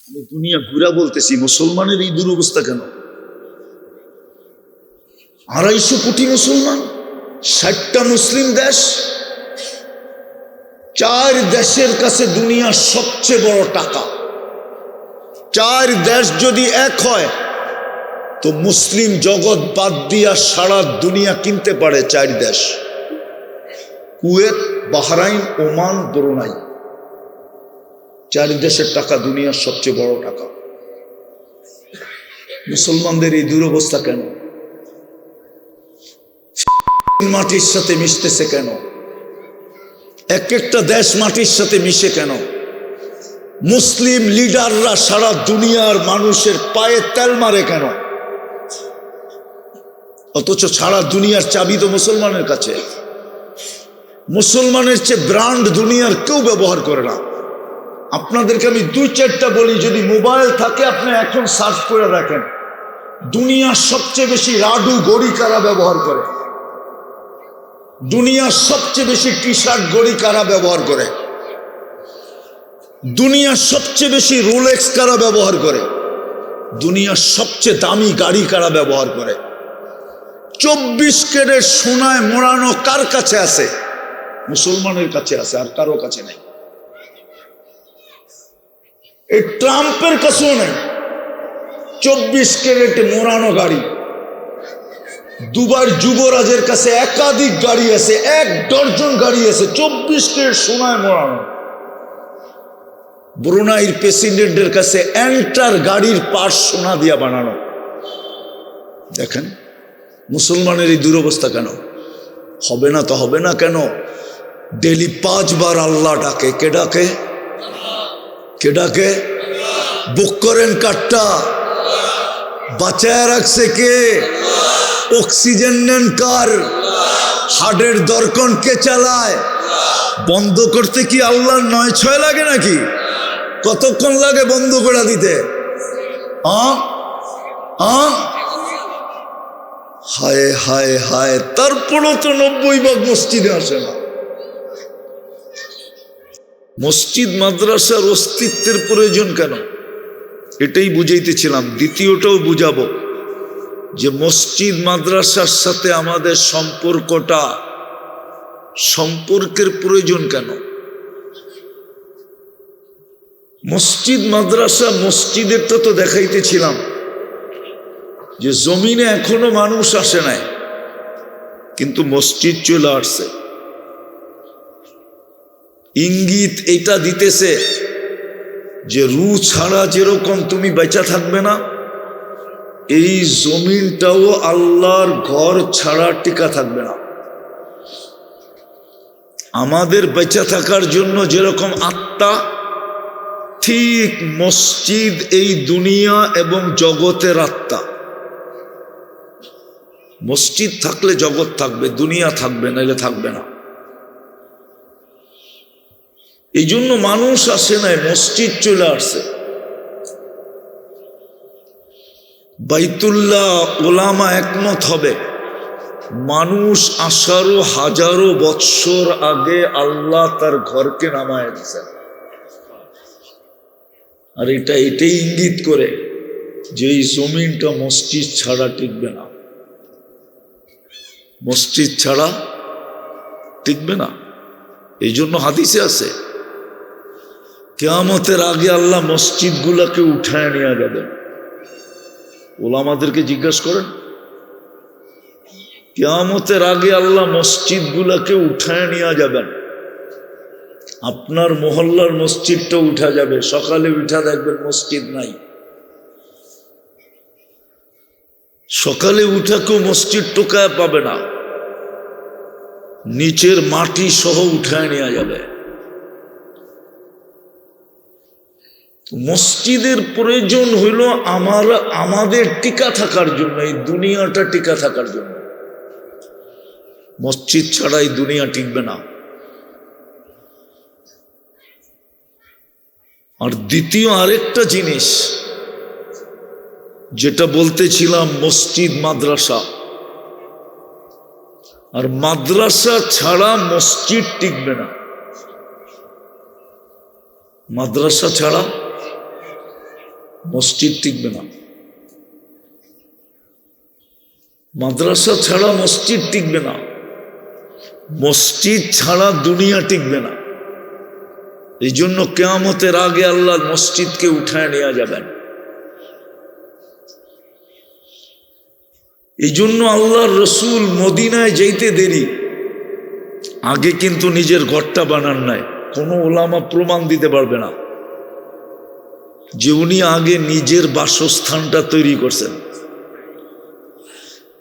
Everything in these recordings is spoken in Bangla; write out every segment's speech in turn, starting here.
আমি দুনিয়া ঘুরা বলতেছি, মুসলমানের এই দুরবস্থা কেন? 250 কোটি মুসলমান, 60টা মুসলিম দেশ, 4 দেশের কাছে দুনিয়ার সবচেয়ে বড় টাকা। 4 দেশ যদি এক হয় তো মুসলিম জগৎ বাদ দিয়া সারা দুনিয়া কিনতে পারে। 4 দেশ, কুয়েত, বাহরাইন, ওমান, ব্রুনাই, 4 দেশের টাকা দুনিয়ার সবচেয়ে বড় টাকা। মুসলমানদের এই দুরবস্থা কেন? মাটির সাথে মিশতেছে কেন? এক একটা দেশ মাটির সাথে মিশে কেন? মুসলিম লিডাররা সারা দুনিয়ার মানুষের পায়ে তেল মারে কেন? অথচ সারা দুনিয়ার চাবি তো মুসলমানের কাছে। মুসলমানের চেয়ে ব্র্যান্ড দুনিয়ার কেউ ব্যবহার করে না। আপনাদেরকে আমি 2-4টা বলি, যদি মোবাইল থাকে আপনি এখন সার্চ করে রাখেন, দুনিয়ার সবচেয়ে বেশি রাডু ঘড়ি কারা ব্যবহার করে? দুনিয়ার সবচেয়ে বেশি টি শার্ট ঘড়ি কারা ব্যবহার করে? দুনিয়ার সবচেয়ে বেশি রোলেক্স কারা ব্যবহার করে? দুনিয়ার সবচেয়ে দামি গাড়ি কারা ব্যবহার করে? 24 ক্যারেট সোনায় মোড়ানো কার কাছে আছে? মুসলমানের কাছে আছে, আর কারো কাছে নেই। এই ট্রাম্পের কাছেও নেই 24 ক্যারেট মোড়ানো গাড়ি। দুবার যুবরাজের কাছে একাধিক গাড়ি আছে, 1 ডজন গাড়ি আছে 24 ক্যারেট সোনায় মোড়ানো। ব্রুনাইয়ের প্রেসিডেন্টের কাছে এন্টার গাড়ির পার্টস সোনা দিয়া বানানো। দেখেন মুসলমানের এই দুরবস্থা কেন? হবে না তো হবে না কেন? ডেলি 5 বার আল্লাহ ডাকে। কে ডাকে? কে ডাকে? বুক করেন কাটটা, বাঁচায় রাখছে কে? অক্সিজেন নেন কার? হার্টের দরকন কে চালায়? বন্ধ করতে কি আল্লাহর 9-6 লাগে নাকি? কতক্ষণ লাগে বন্ধ করে দিতে? হায় হায় হায়, তারপরও তো 90 ভাগ মসজিদে আসে না। মসজিদ মাদ্রাসার অস্তিত্বের প্রয়োজন কেন? এটাই বুঝাইতেছিলাম। দ্বিতীয়টাও বুঝাবো যে মসজিদ মাদ্রাসার সাথে আমাদের সম্পর্কের প্রয়োজন কেন? মসজিদ মাদ্রাসা, মসজিদেরটা তো দেখাইতেছিলাম যে জমিনে এখনো মানুষ আসে নাই, কিন্তু মসজিদ চলে আসছে। ইঙ্গিত এটা দিতেছে যে রূহ ছাড়া যেরকম তুমি বেঁচে থাকবে না, এই জমিনটাও আল্লাহর ঘর ছাড়া টিকা থাকবে না। আমাদের বেঁচে থাকার জন্য যেরকম আত্মা, ঠিক মসজিদ এই দুনিয়া এবং জগতের আত্মা। মসজিদ থাকলে জগৎ থাকবে, দুনিয়া থাকবে, নাইলে থাকবে না। এই জন্য মানুষ আসে নাই, মসজিদ চলে আসছে। বাইতুল্লাহ ওলামা একমত হবে, মানুষ আসারও হাজারো বৎসর আগে আল্লাহ তার ঘরকে নামায় দিয়েছেন। আর এটাই ইঙ্গিত করে যে এই জমিনটা মসজিদ ছাড়া টিকবে না। মসজিদ ছাড়া টিকবে না। এই জন্য হাদিসে আছে কিয়ামতের আগে আল্লাহ মসজিদগুলোকে উঠায় নিয়ে যাবেন। ওলামাদেরকে জিজ্ঞাসা করেন, কিয়ামতের আগে আল্লাহ মসজিদগুলোকে উঠায় নিয়ে যাবেন। আপনার মহল্লার মসজিদটা উঠা যাবে, সকালে উঠা দেখবেন মসজিদ নাই। সকালে উঠা কেউ মসজিদ টোকায় পাবে না, নিচের মাটি সহ উঠায় নেওয়া যাবে। মসজিদের প্রয়োজন হইল আমাদের টিকা থাকার জন্য, এই দুনিয়াটা টিকা থাকার জন্য। মসজিদ ছাড়া এই দুনিয়া টিকবে না। আর দ্বিতীয় আরেকটা জিনিস যেটা বলতেছিলাম, মসজিদ মাদ্রাসা। আর মাদ্রাসা ছাড়া মসজিদ টিকবে না। মাদ্রাসা ছাড়া মসজিদ টিকবে না, মাদ্রাসা ছাড়া মসজিদ টিকবে না, মসজিদ ছাড়া দুনিয়া টিকবে না। এই জন্য কিয়ামতের আগে আল্লাহর মসজিদকে উঠায় নেওয়া যাবেন। এই জন্য আল্লাহর রসুল মদিনায় যাইতে দেরি, আগে কিন্তু নিজের ঘরটা বানান নাই। কোনো ওলামা প্রমাণ দিতে পারবে না যে উনি আগে নিজের বাসস্থানটা তৈরি করছেন।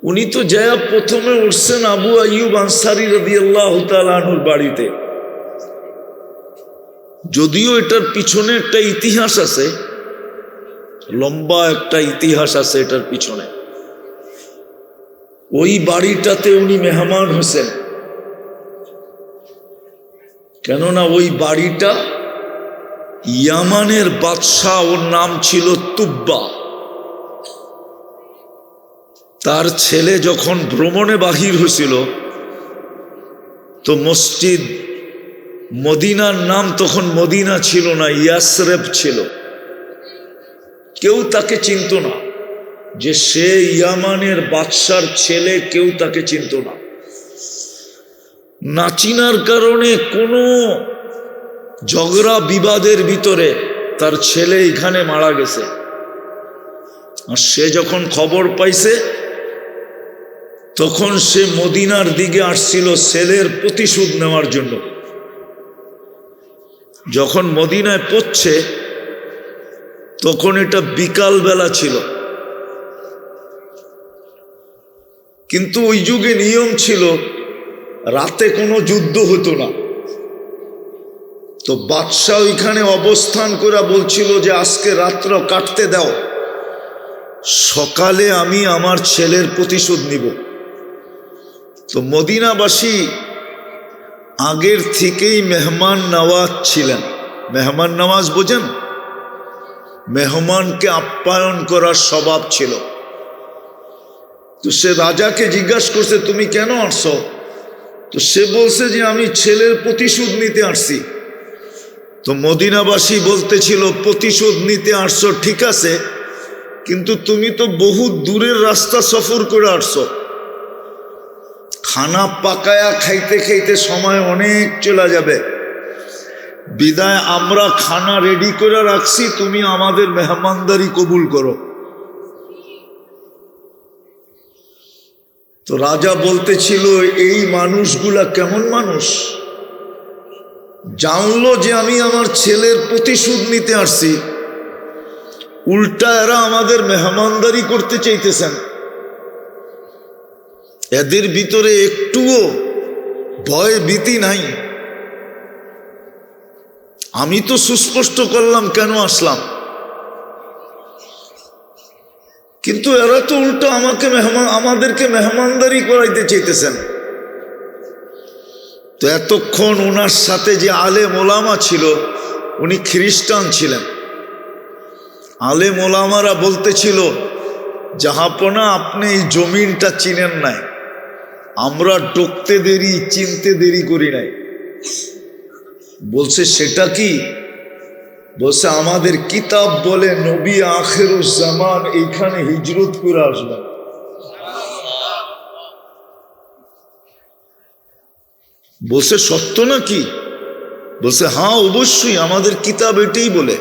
উনি তো যায়া প্রথমে উঠছেন আবু আইয়ুব আনসারী রাদিয়াল্লাহু তাআলা আনহুর বাড়িতে। যদিও এটার পিছনে একটা ইতিহাস আছে, লম্বা একটা ইতিহাস আছে এটার পিছনে। ওই বাড়িটাতে উনি মেহমান হয়েছেন, কেননা ওই বাড়িটা ইয়ামানের বাদশাহ, ওর নাম ছিল তুব্বা। তার ছেলে যখন ভ্রমণে বাহির হয়েছিল তো মসজিদ মদিনার নাম তখন মদিনা ছিল না, ইয়াসরেব ছিল। কেউ তাকে চিনত না যে সে ইয়ামানের বাদশার ছেলে, কেউ তাকে চিনত না। না চিনার কারণে কোনো ঝগড়া বিবাদের ভিতরে তার ছেলে এখানে মারা গেছে। আর সে যখন খবর পাইছে তখন সে মদিনার দিকে আসছিল ছেলের প্রতিশোধ নেওয়ার জন্য। যখন মদিনায় পৌঁছে তখন এটা বিকাল বেলা ছিল, কিন্তু ওই যুগে নিয়ম ছিল রাতে কোনো যুদ্ধ হতো না। তো বাদশাহ ওইখানে অবস্থান করে বলছিল যে আজকে রাত্র কাটতে দাও, সকালে আমি আমার ছেলের প্রতিশোধ নিব। তো মদিনাবাসী আগের থেকেই মেহমান নওয়াজ ছিলেন। মেহমান নওয়াজ বোঝেন? মেহমানকে আপ্যায়ন করার স্বভাব ছিল। তো সে রাজাকে জিজ্ঞাসা করছে তুমি কেন আসছো? তো সে বলছে যে আমি ছেলের প্রতিশোধ নিতে আসছি। তো মদিনাবাসী বলতেছিল প্রতিশোধ নিতে আসছো ঠিক আছে, কিন্তু তুমি তো বহু দূরের রাস্তা সফর করে আসছো, খানা পাকায়া খাইতে খাইতে সময় অনেক চলে যাবে, বিদায় আমরা খানা রেডি করে রাখছি, তুমি আমাদের মেহমানদারি কবুল করো। তো রাজা বলতেছিল এই মানুষগুলা কেমন মানুষ, জানলো যে আমি আমার ছেলের প্রতিশোধ নিতে আসছি, উল্টা এরা আমাদের মেহমানদারি করতে চাইতেছেন। এদের ভিতরে একটুও ভয় ভীতি নাই। আমি তো সুস্পষ্ট করলাম কেন আসলাম, কিন্তু এরা তো উল্টো আমাদেরকে মেহমানদারি করাইতে চাইতেছেন। তো এতক্ষণ ওনার সাথে যে আলেম ওলামা ছিল উনি খ্রিস্টান ছিলেন। আলেম ওলামারা বলতেছিল জাহাপনা আপনি এই জমিনটা চিনেন নাই, আমরা ঢুকতে দেরি চিনতে দেরি করি নাই। বলছে সেটা কি? বলছে আমাদের কিতাব বলে নবী আখিরুজ জামান এইখানে হিজরত করে আসবেন। বলছে সত্য নাকি? বলছে হ্যাঁ অবশ্যই, আমাদের কিতাব এটাই বলে,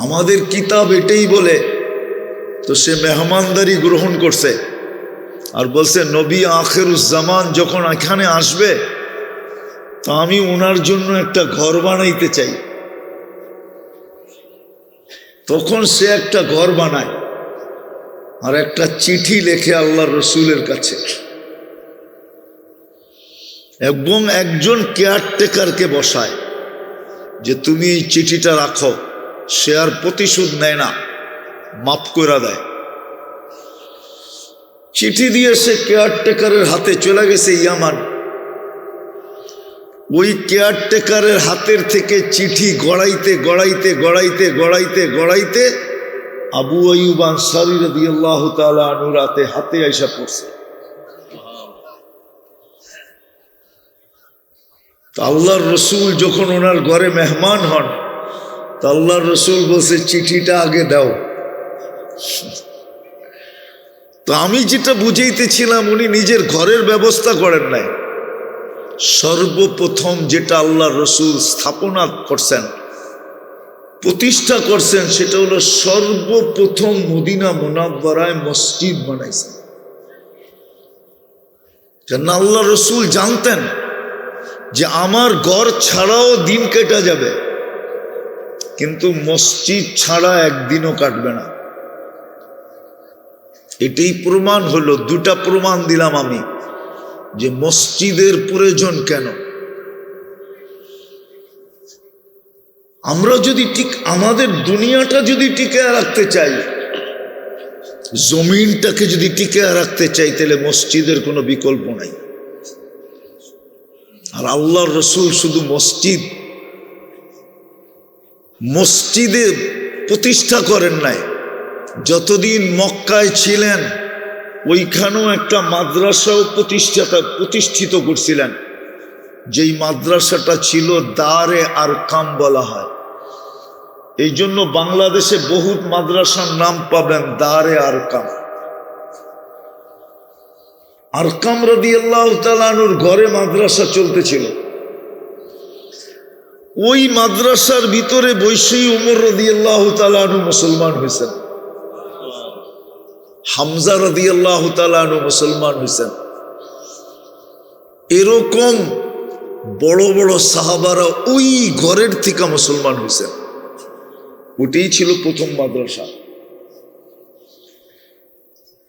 আমাদের কিতাব এটাই বলে। তো সে মেহমানদারি গ্রহণ করছে আর বলছে নবী আখিরুজ জামান যখন এখানে আসবে তা আমি ওনার জন্য একটা ঘর বানাইতে চাই। তখন সে একটা ঘর বানায় আর একটা চিঠি লেখে আল্লাহর রসুলের কাছে, এবং একজন কেয়ারটেকারকে বসায় যে তুমি এই চিঠিটা রাখো। সে আর প্রতিশোধ নেয় না, মাফ করে দেয়। চিঠি দিয়ে সে কেয়ারটেকারের হাতে চলে গেছে ইয়ামান। ওই কেয়ারটেকারের হাতের থেকে চিঠি গড়াইতে গড়াইতে গড়াইতে গড়াইতে গড়াইতে আবু আইয়ুব আনসারী রাদিয়াল্লাহু তাআলা আনহুর হাতে আইসা পড়ছে। আল্লাহর রসুল যখন ওনার ঘরে মেহমান হন তো আল্লাহ রসুল বলছে চিঠিটা আগে দাও। তো আমি যেটা বুঝাইতেছিলাম, উনি নিজের ঘরের ব্যবস্থা করেন নাই। সর্বপ্রথম যেটা আল্লাহ রসুল স্থাপনা করছেন, প্রতিষ্ঠা করছেন, সেটা হলো সর্বপ্রথম মদিনা মুনাওয়ারায় মসজিদ বানাইছেন। কেন আল্লাহ রসুল জানতেন যে আমার ঘর ছাড়াও দিন কেটে যাবে, কিন্তু মসজিদ ছাড়া একদিনও কাটবে না। এটাই প্রমাণ হলো, দুটা প্রমাণ দিলাম আমি, যে মসজিদের প্রয়োজন কেন। আমরা যদি ঠিক আমাদের দুনিয়াটা যদি টিকে রাখতে চাই, জমিনটাকে যদি টিকে রাখতে চাই, তাহলে মসজিদের কোনো বিকল্প নাই। আর আল্লাহর রসুল শুধু মসজিদে প্রতিষ্ঠা করেন নাই, যতদিন মক্কায় ছিলেন ওইখানেও একটা মাদ্রাসাও প্রতিষ্ঠিত করছিলেন, যেই মাদ্রাসাটা ছিল দারে আরকাম বলা হয়। এই জন্য বাংলাদেশে বহুত মাদ্রাসার নাম পাবেন দারে আরকাম। আরকাম রাদিয়াল্লাহু তাআলা আনহুর ঘরে মাদ্রাসা চলতেছিল। ওই মাদ্রাসার ভিতরে বৈশী উমর রাদিয়াল্লাহু তাআলা আনহু মুসলমান হয়েছেন, হামজা রাদিয়াল্লাহু তাআলা আনহু মুসলমান হয়েছেন। এরকম বড় বড় সাহাবারা ওই ঘরের থেকে মুসলমান হয়েছেন। ওটাই ছিল প্রথম মাদ্রাসা।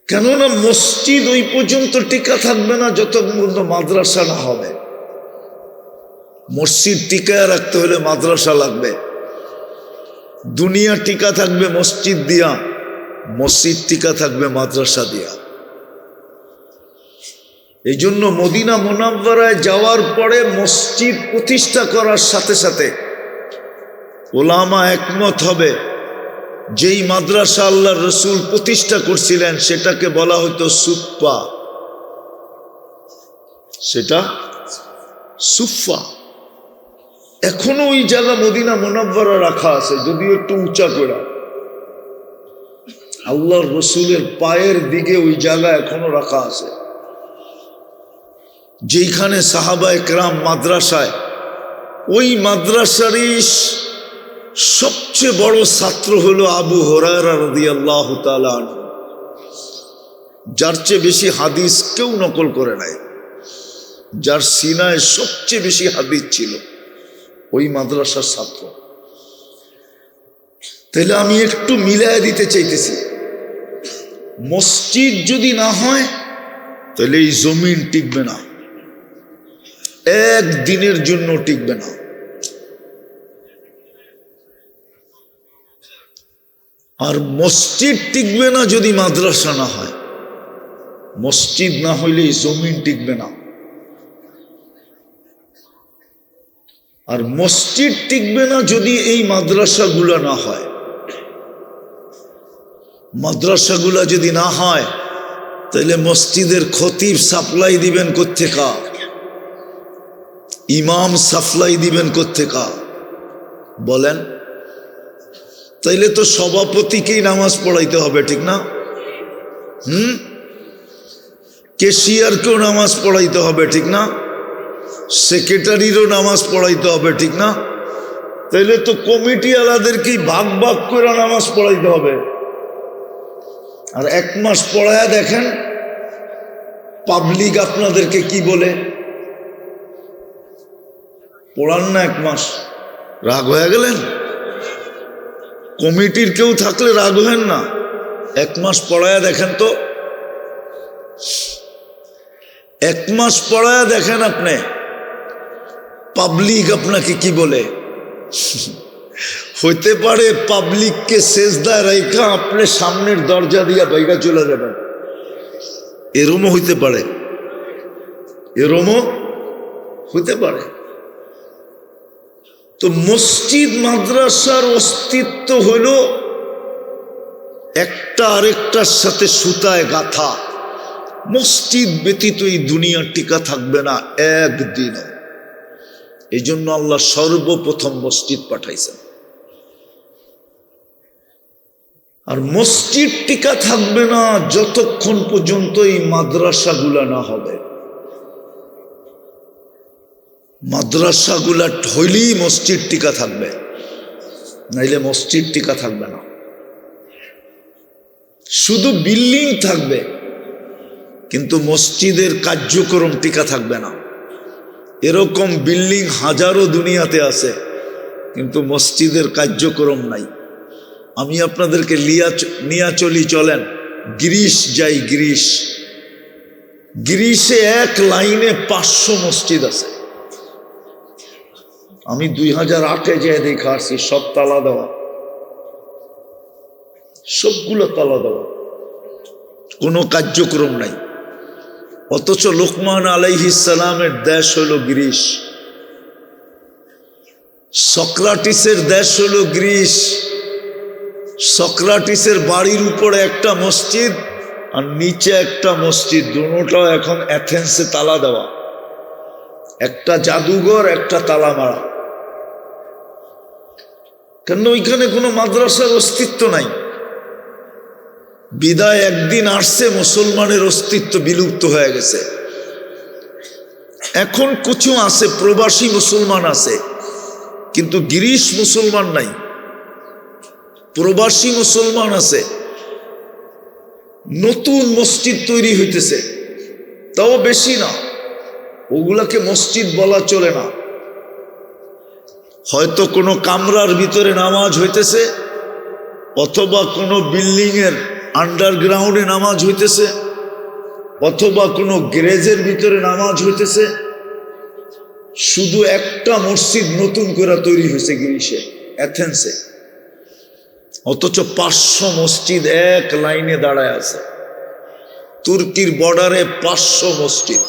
কেননা মসজিদ ওই পর্যন্ত টিকা থাকবে না যতক্ষণ পর্যন্ত মাদ্রাসা না হবে। মসজিদ টিকায় রাখতে হলে মাদ্রাসা লাগবে। দুনিয়া টিকা থাকবে মসজিদ দিয়া, মসজিদ টিকা থাকবে মাদ্রাসা দিয়া। এই জন্য মদিনা মুনাওয়ারায় যাওয়ার পরে মসজিদ প্রতিষ্ঠা করার সাথে সাথে ওলামা একমত হবে, যেই মাদ্রাসা আল্লাহর রসুল প্রতিষ্ঠা করছিলেন সেটাকে বলা হতো সুফা। সেটা সুফা। এখনো ওই জায়গা মদিনা মুনাওয়ারা রাখা আছে, যদিও একটু উঁচা করে। আল্লাহর রসুলের পায়ের দিকে ওই জায়গা এখনো রাখা আছে, যেইখানে সাহাবায়ে কেরাম মাদ্রাসায়, ওই মাদ্রাসারই সবচেয়ে বড় ছাত্র হলো আবু হুরায়রা রাদিয়াল্লাহু তাআলা আনহু, যার চেয়ে বেশি হাদিস কেউ নকল করে নাই, যার সিনায় সবচেয়ে বেশি হাদিস ছিল, ওই মাদ্রাসার ছাত্র। তাহলে আমি একটু মিলায় দিতে চাইতেছি, মসজিদ যদি না হয় তাহলে এই জমিন টিকবে না, একদিনের জন্য টিকবে না। আর মসজিদ টিকবে না যদি মাদ্রাসা না হয়। মসজিদ না হইলে জমিন টিকবে না। আর মসজিদ টিকবে না যদি এই মাদ্রাসাগুলো না হয়। মাদ্রাসাগুলা যদি না হয় তাহলে মসজিদের খতিব সাপ্লাই দিবেন কোত্থেকা, ইমাম সাপ্লাই দিবেন কোত্থেকা বলেন? তাইলে তো সভাপতিকেই নামাজ পড়াইতে হবে, ঠিক না? ক্যাশিয়ারকেও নামাজ পড়াইতে হবে, ঠিক না? সেক্রেটারিরও নামাজ পড়াইতে হবে, ঠিক না? তাইলে তো কমিটি আলাদেরকেই ভাগ ভাগ করে নামাজ পড়াইতে হবে। আর এক মাস পড়ায়া দেখেন পাবলিক আপনাদেরকে কি বলে। পড়ান না এক মাস, রাগ হয়ে গেলেন? কমিটির কেউ থাকলে রাগ হেন না, এক মাস পড়ায়া দেখেন তো, এক মাস পড়ায়া দেখেন আপনি পাবলিক আপনাকে কি বলে। হইতে পারে পাবলিককে সেজদায় রাইখা আপনি সামনের দরজা দিয়া বাইরে চলে যাবেন, এরমও হইতে পারে, এরমও হইতে পারে। তো মসজিদ মাদ্রাসার অস্তিত্ব হইল একটা আরেকটার সাথে সুতায় গাথা। মসজিদ ব্যতীত এই দুনিয়া টিকা থাকবে না একদিনও। এই জন্য আল্লাহ সর্বপ্রথম মসজিদ পাঠাইছেন। আর মসজিদ টিকা থাকবে না যতক্ষণ পর্যন্ত এই মাদ্রাসাগুলা না হবে। মাদ্রাসাগুলা হইলেই মসজিদ টিকা থাকবে, নাইলে মসজিদ টিকা থাকবে না। শুধু বিল্ডিং থাকবে কিন্তু মসজিদের কার্যক্রম টিকা থাকবে না। এরকম বিল্ডিং হাজারো দুনিয়াতে আছে কিন্তু মসজিদের কার্যক্রম নাই। আমি আপনাদেরকে নিয়ে চলি, চলেন গ্রিস যাই। গ্রিসে এক লাইনে 500 মসজিদ আছে। আমি 2008-এ যে দেখা আসছি, সব তালা দেওয়া, সবগুলো তালা দেওয়া, কোনো কার্যক্রম নাই। অথচ লোকমান আলাইহিস সালামের দেশ হলো গ্রিস, সক্রাটিসের দেশ হলো গ্রিস। সক্রাটিসের বাড়ির উপরে একটা মসজিদ আর নিচে একটা মসজিদ, দুটোটাও এখন অ্যাথেন্সে তালা দেওয়া। একটা জাদুঘর, একটা তালা মারা। কেন? ওইখানে কোনো মাদ্রাসার অস্তিত্ব নাই। বিদায় একদিন আসছে, মুসলমানের অস্তিত্ব বিলুপ্ত হয়ে গেছে। এখন কিছু আছে, প্রবাসী মুসলমান আছে, কিন্তু গ্রিস মুসলমান নাই। প্রবাসী মুসলমান আছে, নতুন মসজিদ তৈরি হইতেছে, তাও বেশি না। ওগুলাকে মসজিদ বলা চলে না। হয়তো কোনো কামরার ভিতরে নামাজ হইতেছে, অথবা কোনো বিল্ডিং এর আন্ডারগ্রাউন্ডে নামাজ হইতেছে, অথবা কোনো গ্যারেজের ভিতরে নামাজ হইতেছে। শুধু একটা মসজিদ নতুন করে তৈরি হয়েছে গ্রিসে, অ্যাথেন্সে। অথচ 500 মসজিদ এক লাইনে দাঁড়ায় আছে। তুর্কির বর্ডারে 500 মসজিদ।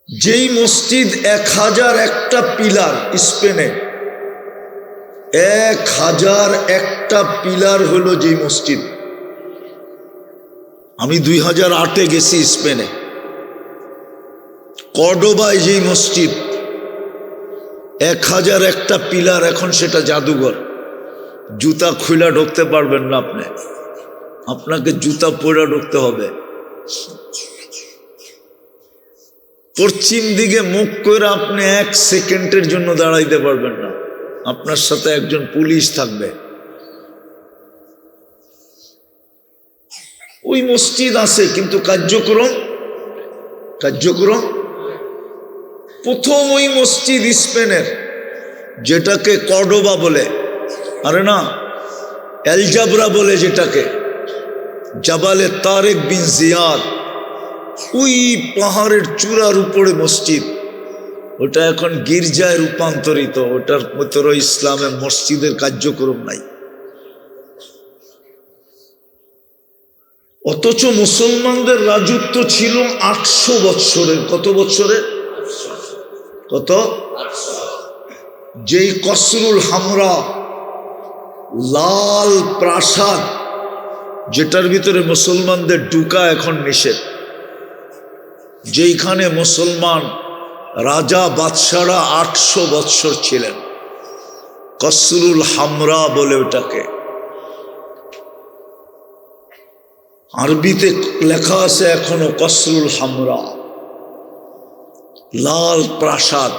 যেই মসজিদ 1001টা পিলার, স্পেনে 1001টা পিলার হলো যেই মসজিদ। আমি 2008-এ গেছি স্পেনে, কর্ডোবায় যেই মসজিদ 1001টা পিলার, এখন সেটা জাদুঘর। জুতা খুলে ঢুকতে পারবেন না আপনি, আপনাকে জুতা পরে ঢুকতে হবে। পশ্চিম দিকে মুখ করে আপনি 1 সেকেন্ডের জন্য দাঁড়াইতে পারবেন না, আপনার সাথে একজন পুলিশ থাকবে। ওই মসজিদ আছে কিন্তু কার্যক্রম প্রথম ওই মসজিদ স্পেনের, যেটাকে কর্ডোবা বলে, আরে না এলজাবরা বলে, যেটাকে জাবালে তারেক বিন জিয়াদ, ওই পাহাড়ের চূড়ার উপরে মসজিদ। ওটা এখন গির্জায় রূপান্তরিত, ওটার ভিতরে ইসলামে মসজিদের কার্যক্রম নাই। অথচ মুসলমানদের রাজত্ব ছিল 800 বৎসরের। কত বৎসরের? কত? যেই কসরুল হামরা, লাল প্রাসাদ, যেটার ভিতরে মুসলমানদের ঢুকা এখন নিষেধ, যেইখানে মুসলমান রাজা বাদশারা 800 বৎসর ছিলেন, কসরুল হামরা বলে ওটাকে। আরবিতে লেখা আছে এখনো কসরুল হামরা, লাল প্রাসাদ।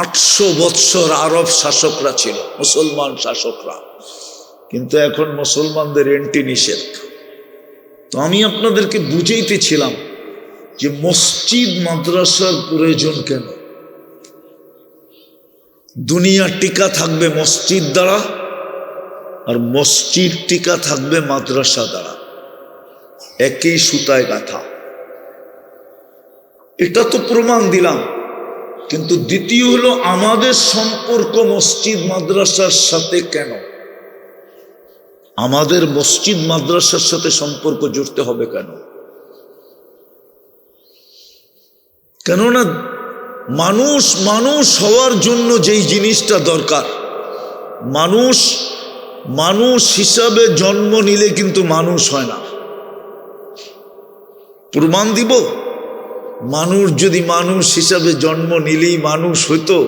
800 বৎসর আরব শাসকরা ছিল, মুসলমান শাসকরা, কিন্তু এখন মুসলমানদের এন্টি নিষেধ। তো আমি আপনাদেরকে বুঝাইতেছিলাম যে মসজিদ মাদ্রাসার প্রয়োজন কেন। দুনিয়া টিকা থাকবে মসজিদ দ্বারা, আর মসজিদ টিকা থাকবে মাদ্রাসা দ্বারা, একই সুতায় গাঁথা। এটা তো প্রমাণ দিলাম, কিন্তু দ্বিতীয় হলো আমাদের সম্পর্ক মসজিদ মাদ্রাসার সাথে কেন। আমাদের মসজিদ মাদ্রাসার সাথে সম্পর্ক জুড়তে হবে কেন? কেননা মানুষ মানুষ হওয়ার জন্য যেই জিনিসটা দরকার, মানুষ হিসাবে জন্ম নিলে কিন্তু মানুষ হয় না। প্রমাণ দিব, মানুষ যদি মানুষ হিসাবে জন্ম নিলেই মানুষ হইতো,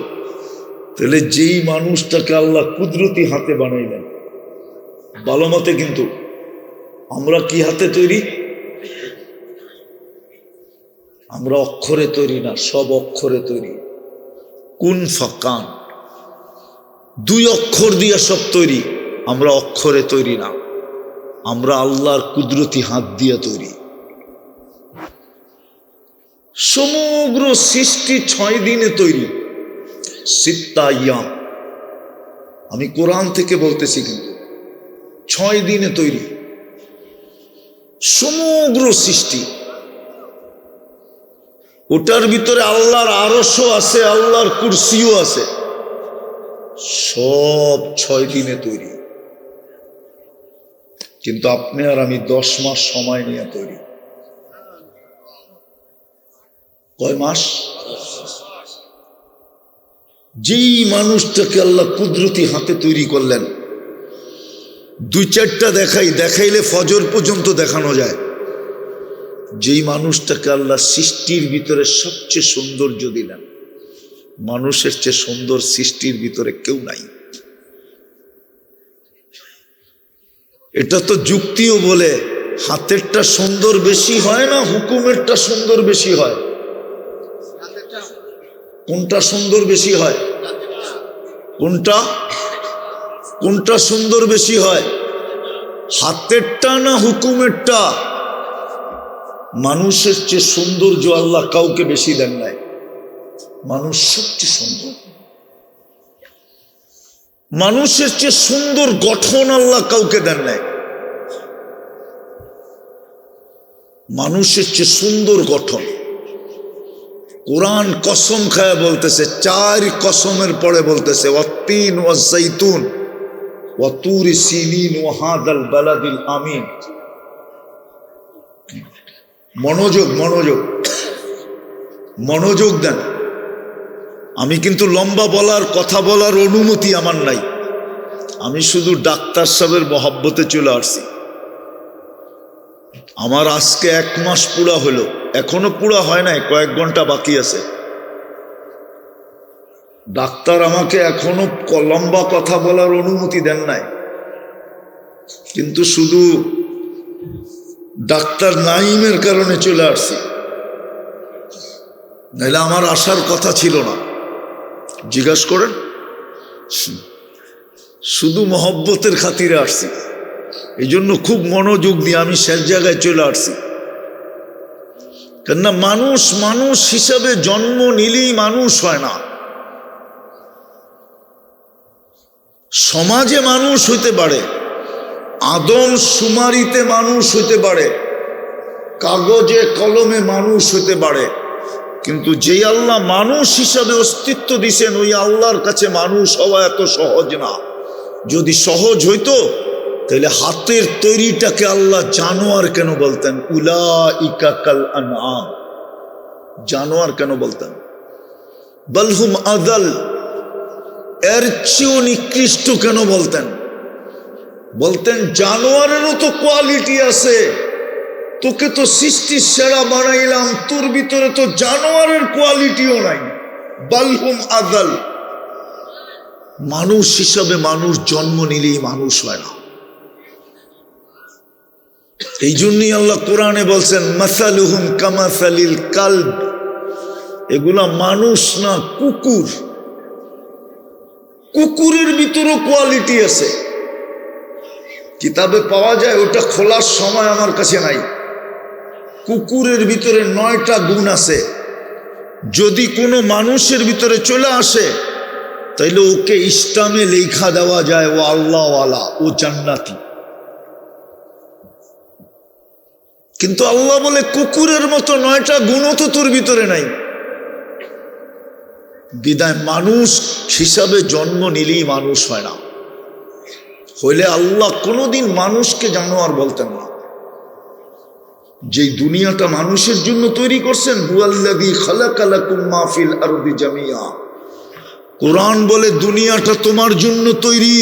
তাহলে যেই মানুষটাকে আল্লাহ কুদরতি হাতে বানাইলেন, ভালো মতে, কিন্তু আমরা কি হাতে তৈরি? আমরা অক্ষরে তৈরি না, সব অক্ষরে তৈরি। কুন ফাকান, 2 অক্ষর দিয়ে সব তৈরি। আমরা অক্ষরে তৈরি না, আমরা আল্লাহর কুদরতি হাত দিয়ে তৈরি। সমগ্র সৃষ্টি 6 দিনে তৈরি, সিত্তা ইয়াম। আমি কোরআন থেকে বলতেছি, কিন্তু 6 দিনে তৈরি সমগ্র সৃষ্টি। ওটার ভিতরে আল্লাহর আরশও আছে, আল্লাহর কুরসিও আছে, সব 6 দিনে তৈরি। কিন্তু আপনি আর আমি 10 মাস সময় নিয়ে তৈরি। কয় মাস? যেই মানুষটাকে আল্লাহ কুদরতি হাতে তৈরি করলেন, 2-4টা দেখাইলে ফজর পর্যন্ত দেখানো যায়। যেই মানুষটাকে আল্লাহ সৃষ্টির ভিতরে সবচেয়ে সৌন্দর্য দিলেন, মানুষের চেয়ে সুন্দর সৃষ্টির ভিতরে কেউ নাই। এটা তো যুক্তিও বলে, হাতেরটা সুন্দর বেশি হয় না হুকুমেরটা সুন্দর বেশি হয়? কোনটা সুন্দর বেশি হয়? কোনটা সুন্দর বেশি হয়? হাতেরটা না হুকুমেরটা? মানুষের চেয়ে সৌন্দর্য আল্লাহ কাউকে বেশি দেন নাই, মানুষ সবচেয়ে সুন্দর। মানুষের চেয়ে সুন্দর গঠন আল্লাহ কাউকে দেন নাই, মানুষের চেয়ে সুন্দর গঠন। কোরআন কসম খায় বলতেছে, 4 কসমের পরে বলতেছে, ওয়াত্তিন ওয়াজ্জাইতুন ওয়া তুরি সিনিন ওয়া হাদাল বালাদিল আমিন। মনোযোগ দেন। আমি কিন্তু লম্বা কথা বলার অনুমতি আমার নাই। আমি শুধু ডাক্তার সাহেবের মহব্বতে চলে আসছি। আমার আজকে 1 মাস পুরা হলো, এখনো পুরা হয় নাই, কয়েক ঘন্টা বাকি আছে। ডাক্তার আমাকে এখনো লম্বা কথা বলার অনুমতি দেন নাই, কিন্তু শুধু ডাক্তার নাইমের কারণে চলে আসছি, নাহলে আমার আসার কথা ছিল না। জিজ্ঞাসা করেন, শুধু মহব্বতের খাতিরে আসছি। এই জন্য খুব মনোযোগ দিয়ে আমি শেষ জায়গায় চলে আসছি। কেননা মানুষ হিসাবে জন্ম নিলেই মানুষ হয় না। সমাজে মানুষ হইতে পারে, আদম শুমারিতে মানুষ হইতে পারে, কাগজে কলমে মানুষ হইতে পারে, কিন্তু যেই আল্লাহ মানুষ হিসাবে অস্তিত্ব দিছেন, ওই আল্লাহর কাছে মানুষ হওয়া এত সহজ না। যদি সহজ হইতো তাহলে হাতের তৈরিটাকে আল্লাহ জানোয়ার কেন বলতেন? উলাইকা কাল আনআম, জানোয়ার কেন বলতেন? বালহুম আদাল, এর চেয়েও নিকৃষ্ট কেন বলতেন? বলতেন জানোয়ারেরও তো কোয়ালিটি আছে, তোকে তো সৃষ্টির সেরা বানাইলাম, তোর ভিতরে তো জানোয়ারের কোয়ালিটিও নাই। বালহুম আদাল, মানুষ হিসাবে মানুষ জন্ম নিলেই মানুষ হয় না। এই জন্যই আল্লাহ কোরআনে বলছেন, মাসালুহুম কামাসালিল কালব, এগুলা মানুষ না, কুকুর। কুকুরের ভিতরেও কোয়ালিটি আছে, কিতাবে পাওয়া যায়, ওটা খোলার সময় আমার কাছে নাই। কুকুরের ভিতরে 9টা গুণ আছে। যদি কোনো মানুষের ভিতরে চলে আসে তাইলে ওকে ইসলামে লেখা দেওয়া যায় ও আল্লাহওয়ালা, ও জান্নাতি। কিন্তু আল্লাহ বলে কুকুরের মতো 9টা গুণও তো তোর ভিতরে নাই। বিদায় মানুষ হিসাবে জন্ম নিলেই মানুষ হয় না। হইলে আল্লাহ কোনোদিন মানুষকে জানোয়ার বলতেন না। যেই দুনিয়াটা মানুষের জন্য তৈরি করছেন, হুয়াল্লাযী খালাকা লাকুম মা ফিল আরদি জামিয়া, কোরআন বলে দুনিয়াটা তোমার জন্য তৈরি,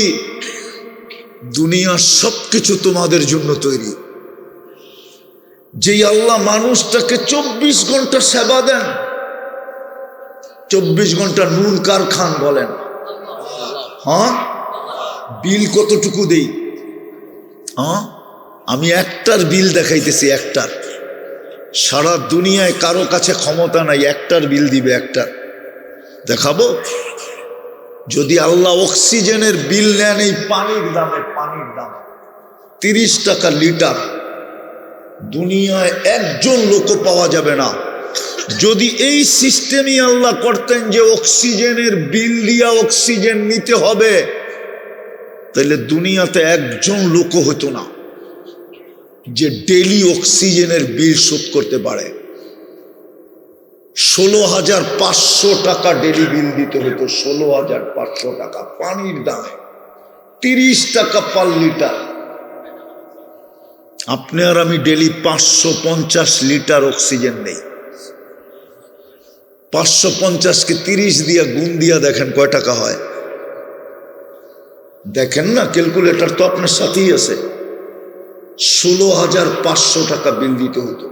দুনিয়ার সবকিছু তোমাদের জন্য তৈরি। যেই আল্লাহ মানুষটাকে 24 ঘন্টা সেবা দেন, 24 ঘন্টা নুন কার খান বলেন? হ্যাঁ, বিল কতটুকু দেই? হ্যাঁ, আমি একটার বিল দেখাইতেছি, একটার। সারা দুনিয়ায় কারো কাছে ক্ষমতা নাই একটার বিল দিবে, একটার দেখাবো। যদি আল্লাহ অক্সিজেনের বিল নেন এই পানির দামে, পানির দাম 30 টাকা লিটার, দুনিয়ায় একজন লোক পাওয়া যাবে না। যদি এই সিস্টেমই আল্লাহ করতেন যে অক্সিজেনের বিল দিয়া অক্সিজেন নিতে হবে, তাহলে দুনিয়াতে একজন লোক হতো না যে ডেলি অক্সিজেনের বিল শোধ করতে পারে। 16,500 টাকা ডেলি বিল দিতে হতো, 16,500 টাকা পানির দামে, 30 টাকা পার লিটার। আপনি আর আমি ডেলি 550 লিটার অক্সিজেন নেই। 550-কে 30 দিয়া গুণ দিয়া দেখেন কয় টাকা হয়। দেখেন না, ক্যালকুলেটর তো আপনার সাথেই আছে। 16,500 টাকা বিল দিতে হতো।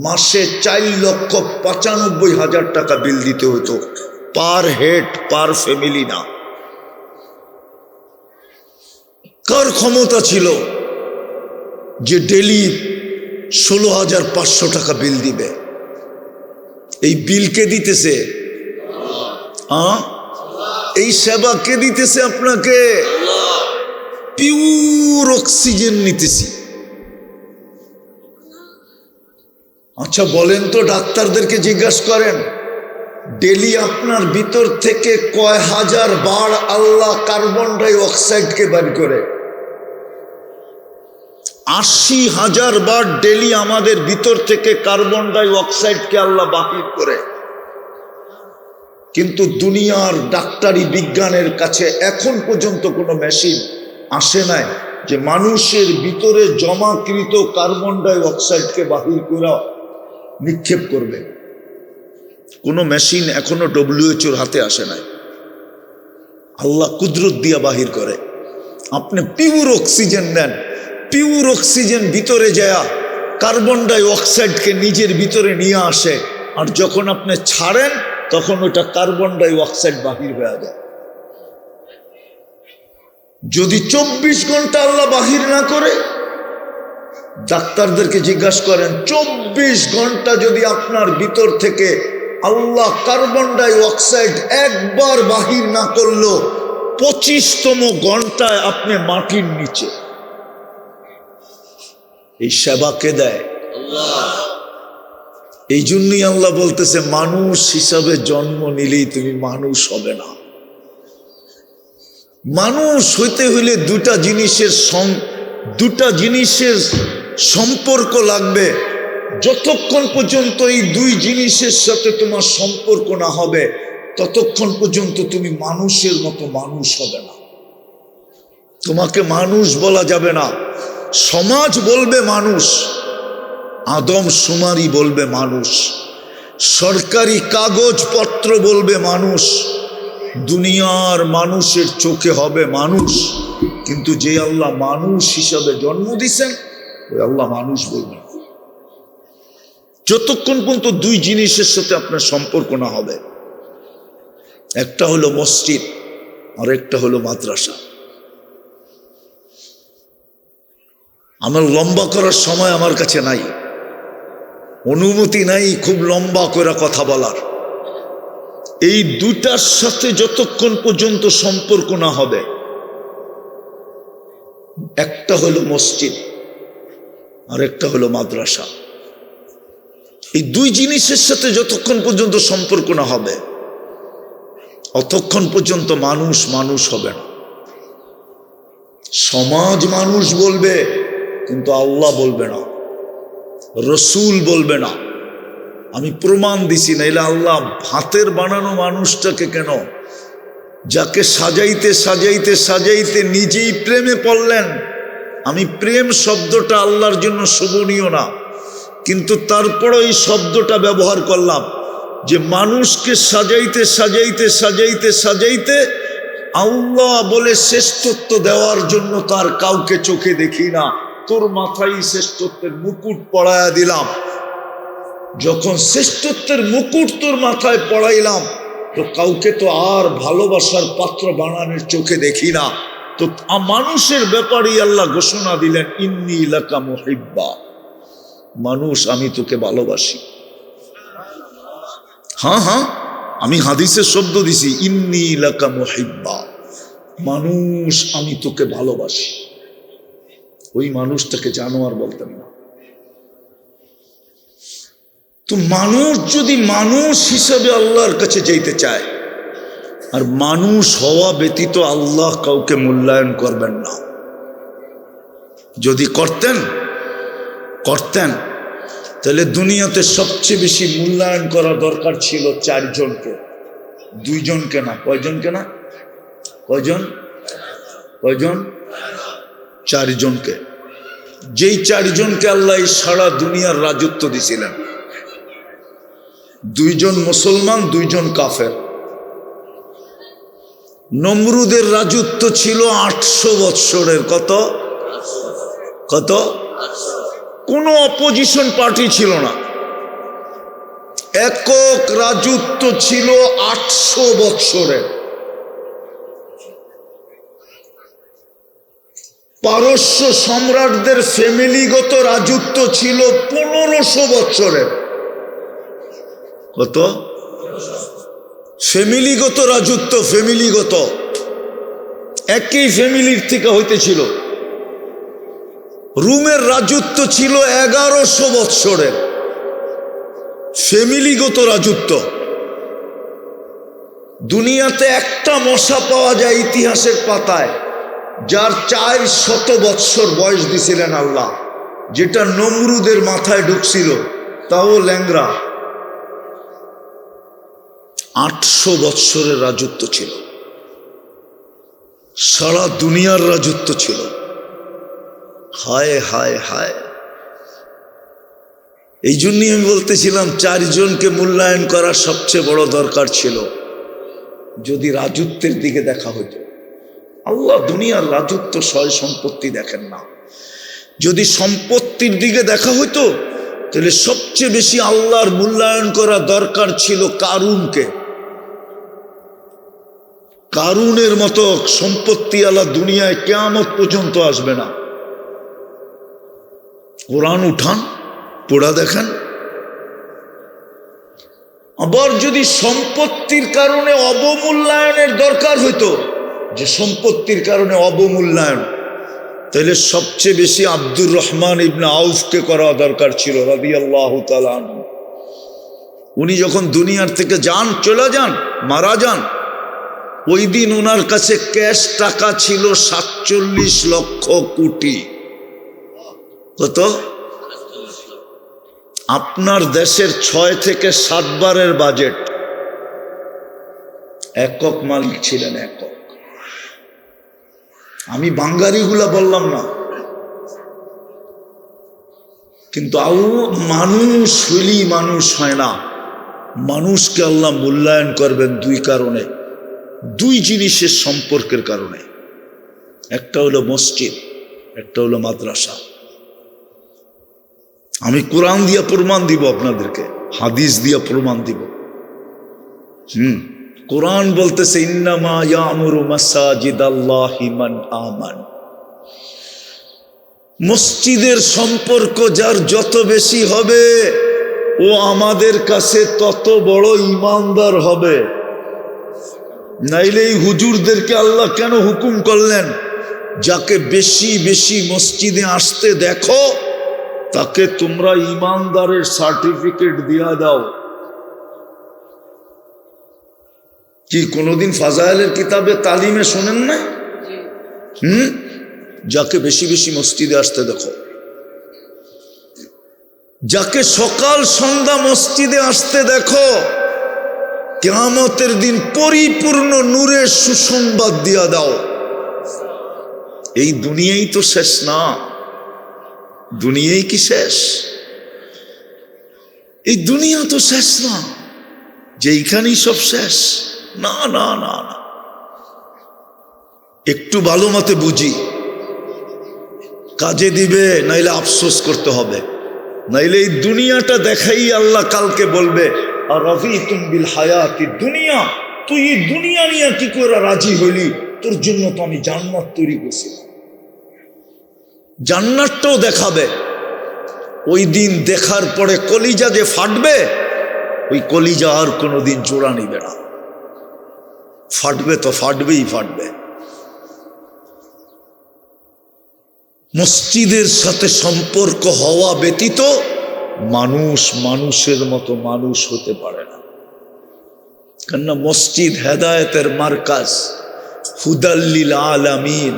মাসে 4,95,000 টাকা বিল দিতে হতো, পার হেড, পার ফ্যামিলি না। কার ক্ষমতা ছিল যে ডেলি 16,500 টাকা বিল দিবে? এই বিল কে দিতেছে? এই সেবা কে দিতেছে আপনাকে? পিওর অক্সিজেন নিতেছি। আচ্ছা বলেন তো, ডাক্তারদেরকে জিজ্ঞাসা করেন, ডেলি আপনার ভিতর থেকে কয় হাজার বার আল্লাহ কার্বন ডাই অক্সাইডকে বের করে? 80,000 বার ডেলি আমাদের ভিতর থেকে কার্বন ডাই অক্সাইডকে আল্লাহ বাহির করে। কিন্তু দুনিয়ার ডাক্তারি বিজ্ঞানের কাছে এখন পর্যন্ত কোনো মেশিন আসে নাই যে মানুষের ভিতরে জমাকৃত কার্বন ডাই অক্সাইডকে বাহির করে নিক্ষেপ করবে। কোনো মেশিন এখনো WHO হাতে আসে নাই। আল্লাহ কুদরত দিয়া বাহির করে। আপনি পিওর অক্সিজেন নেন, পিওর অক্সিজেন ভিতরে যায় কার্বন ডাই অক্সাইডকে নিজের ভিতরে নিয়ে আসে, আর যখন আপনি ছাড়েন তখন ওটা কার্বন ডাই অক্সাইড বাহির হয়ে যায়। যদি 24 ঘন্টা আল্লাহ বাহির না করে, ডাক্তারদেরকে জিজ্ঞাসা করেন 24 ঘন্টা যদি আপনার ভিতর থেকে আল্লাহ কার্বন ডাই অক্সাইড একবার বাহির না করলো, 25তম ঘন্টায় আপনি মাটির নিচে। এই সেবা কে দেয়? এই জন্যই আল্লাহ বলতেছে মানুষ হিসাবে জন্ম নিলেই তুমি মানুষ হবে না। মানুষ হইতে হইলে দুটা জিনিসের সম্পর্ক লাগবে। যতক্ষণ পর্যন্ত এই দুই জিনিসের সাথে তোমার সম্পর্ক না হবে, ততক্ষণ পর্যন্ত তুমি মানুষের মতো মানুষ হবে না। তোমাকে মানুষ বলা যাবে না। সমাজ বলবে মানুষ, আদম শুমারি বলবে মানুষ, সরকারি কাগজপত্র বলবে মানুষ, দুনিয়ার মানুষের চোখে হবে মানুষ। কিন্তু যে আল্লাহ মানুষ হিসাবে জন্ম দিয়েছেন, ওই আল্লাহ মানুষ বলবেন। যতক্ষণ পর্যন্ত দুই জিনিসের সাথে আপনার সম্পর্ক না হবে, একটা হলো মসজিদ আর একটা হলো মাদ্রাসা। আমার লম্বা করার সময় আমার কাছে নাই, অনুমতি নাই খুব লম্বা করে কথা বলার। এই দুটার সাথে যতক্ষণ পর্যন্ত সম্পর্ক না হবে, একটা হলো মসজিদ আর একটা হলো মাদ্রাসা, এই দুই জিনিসের সাথে যতক্ষণ পর্যন্ত সম্পর্ক না হবে, অতক্ষণ পর্যন্ত মানুষ মানুষ হবে না। সমাজ মানুষ বলবে, কিন্তু আল্লাহ বলবে না, রসুল বলবে না। আমি প্রমাণ দিছি, না এলে আল্লাহ হাতের বানানো মানুষটাকে কেন, যাকে সাজাইতে সাজাইতে সাজাইতে নিজেই প্রেমে পড়লেন। আমি প্রেম শব্দটা আল্লাহর জন্য শোভনীয় না, কিন্তু তারপরও এই শব্দটা ব্যবহার করলাম যে মানুষকে সাজাইতে সাজাইতে সাজাইতে সাজাইতে আল্লাহ বলে শ্রেষ্ঠত্ব দেওয়ার জন্য তার কাউকে চোখে দেখি না, তোর মাথায় শ্রেষ্ঠত্বের মুকুট পরায়া দিলাম। যখন শ্রেষ্ঠত্বের মুকুট তোর মাথায় পড়াইলাম, তো কাউকে তো আর ভালোবাসার পাত্র বানানোর চোখে দেখি না। তো মানুষের ব্যাপারেই আল্লাহ ঘোষণা দিলেন, ইন্নী লাকা মুহিব্বা, মানুষ আমি তোকে ভালোবাসি। হ্যাঁ হ্যাঁ, আমি হাদিসের শব্দ দিছি, ইন্নী লাকা মুহিব্বা, মানুষ আমি তোকে ভালোবাসি। ওই মানুষটাকে জানোয়ার বলতেন না। তো মানুষ যদি মানুষ হিসাবে আল্লাহর কাছে যেতে চায়, আর মানুষ হওয়া ব্যতীত আল্লাহ কাউকে মূল্যায়ন করবেন না। যদি করতেন তাহলে দুনিয়াতে সবচেয়ে বেশি মূল্যায়ন করা দরকার ছিল 4 জনকে, 2 জনকে না। কয়জনকে না? কয়জন? 4 জনকে। যেই 4 জনকে আল্লাহ সারা দুনিয়ার রাজত্ব দিছিলেন। 2 জন মুসলমান, 2 জন কাফের। নমরুদের রাজত্ব ছিল 800 বৎসরের। কত? কোনো অপোজিশন পার্টি ছিল না, একক রাজত্ব ছিল 800 বৎসরের। পারস্য সম্রাটদের ফ্যামিলিগত রাজত্ব ছিল 1500 বৎসরের। কত? ফ্যামিলিগত রাজত্ব, ফ্যামিলিগত, একই ফ্যামিলির থেকে হইতেছিল। রোমের রাজত্ব ছিল 1100 বৎসরের, ফ্যামিলিগত রাজত্ব। দুনিয়াতে একটা মশা পাওয়া যায় ইতিহাসের পাতায়, যার 400 বৎসর বয়স দিছিলেন আল্লাহ, যেটা নমরুদের মাথায় ঢুকছিল, তাও ল্যাংরা। 800 বৎসরের রাজত্ব ছিল, সারা দুনিয়ার রাজত্ব ছিল। হায় হায় হায়, এই জন্যই আমি বলতেছিলাম 4 জনকে মূল্যায়ন করা সবচেয়ে বড় দরকার ছিল। যদি রাজত্বের দিকে দেখা হতো, আল্লাহ দুনিয়ার রাজত্ব সয় সম্পত্তি দেখেন না। যদি সম্পত্তির দিকে দেখা হতো, তাহলে সবচেয়ে বেশি আল্লাহর মূল্যায়ন করা দরকার ছিল কারুনকে। কারুনের মতো সম্পত্তি আল্লাহ দুনিয়ায় কিয়ামত পর্যন্ত আসবে না। কোরআন উঠান, পড়া দেখেন। আবার যদি সম্পত্তির কারণে অবমূল্যায়নের দরকার হইতো, যে সম্পত্তির কারণে অবমূল্যায়ন, তাহলে সবচেয়ে বেশি আব্দুর রহমান ইবনে আউফকে করা দরকার ছিল রাদিয়াল্লাহু তাআলা আনহু। উনি যখন দুনিয়ার থেকে চলে যান, মারা যান, ওই দিন ওনার কাছে ক্যাশ টাকা ছিল 47 লক্ষ কোটি। কত? আপনার দেশের 6 থেকে 7 বারের বাজেট। একক মালিক ছিলেন, একক। আমি বাঙ্গারিগুলা বললাম না, কিন্তু মানুষ হইলেই মানুষ হয় না। মানুষকে আল্লাহ মূল্যায়ন করবেন 2 কারণে, 2 জিনিসের সম্পর্কের কারণে। একটা হলো মসজিদ, একটা হলো মাদ্রাসা। আমি কোরআন দিয়া প্রমাণ দিব আপনাদেরকে, হাদিস দিয়া প্রমাণ দিব। কোরআন বলতেছে, ইন্নামা ইয়ামুরু মাসাজিদাল্লাহি মান আমান। মসজিদের সম্পর্ক যার যত বেশি হবে, ও আমাদের কাছে তত বড় ঈমানদার হবে। নাইলে এই হুজুরদেরকে আল্লাহ কেন হুকুম করলেন, যাকে বেশি বেশি মসজিদে আসতে দেখো, তাকে তোমরা ঈমানদারের সার্টিফিকেট দিয়া দাও। কি কোনোদিন ফাজাইলের কিতাবে তালিমে শোনেন না? যাকে বেশি বেশি মসজিদে আসতে দেখো, যাকে সকাল সন্ধ্যা মসজিদে আসতে দেখো, কিয়ামতের দিন পরিপূর্ণ নূরের সুসংবাদ দিয়া দাও। এই দুনিয়াই তো শেষ না। দুনিয়াই কি শেষ? এই দুনিয়া তো শেষ না, যে এইখানেই সব শেষ। না না না না, একটু ভালো মতে বুঝি, কাজে দিবে, নাইলে আফসোস করতে হবে। নাইলে এই দুনিয়াটা দেখাই আল্লাহ কালকে বলবে, আর রাযীতুম বিল হায়াতি দুনিয়া তুই এই দুনিয়া নিয়ে কি করে রাজি হইলি? তোর জন্য তো আমি জান্নাত তৈরি করছিলাম। জান্নাতটাও দেখাবে। ওই দিন দেখার পরে কলিজা যে ফাটবে, ওই কলিজা আর কোনোদিন জোড়া নিবে না। ফাটবে তো ফাটবেই ফাটবে। মসজিদের সাথে সম্পর্ক হওয়া ব্যতীত মানুষ মানুষের মতো মানুষ হতে পারে না। কেননা মসজিদ হেদায়েতের মার্কাজ, হুদাল্লিল আলামিন।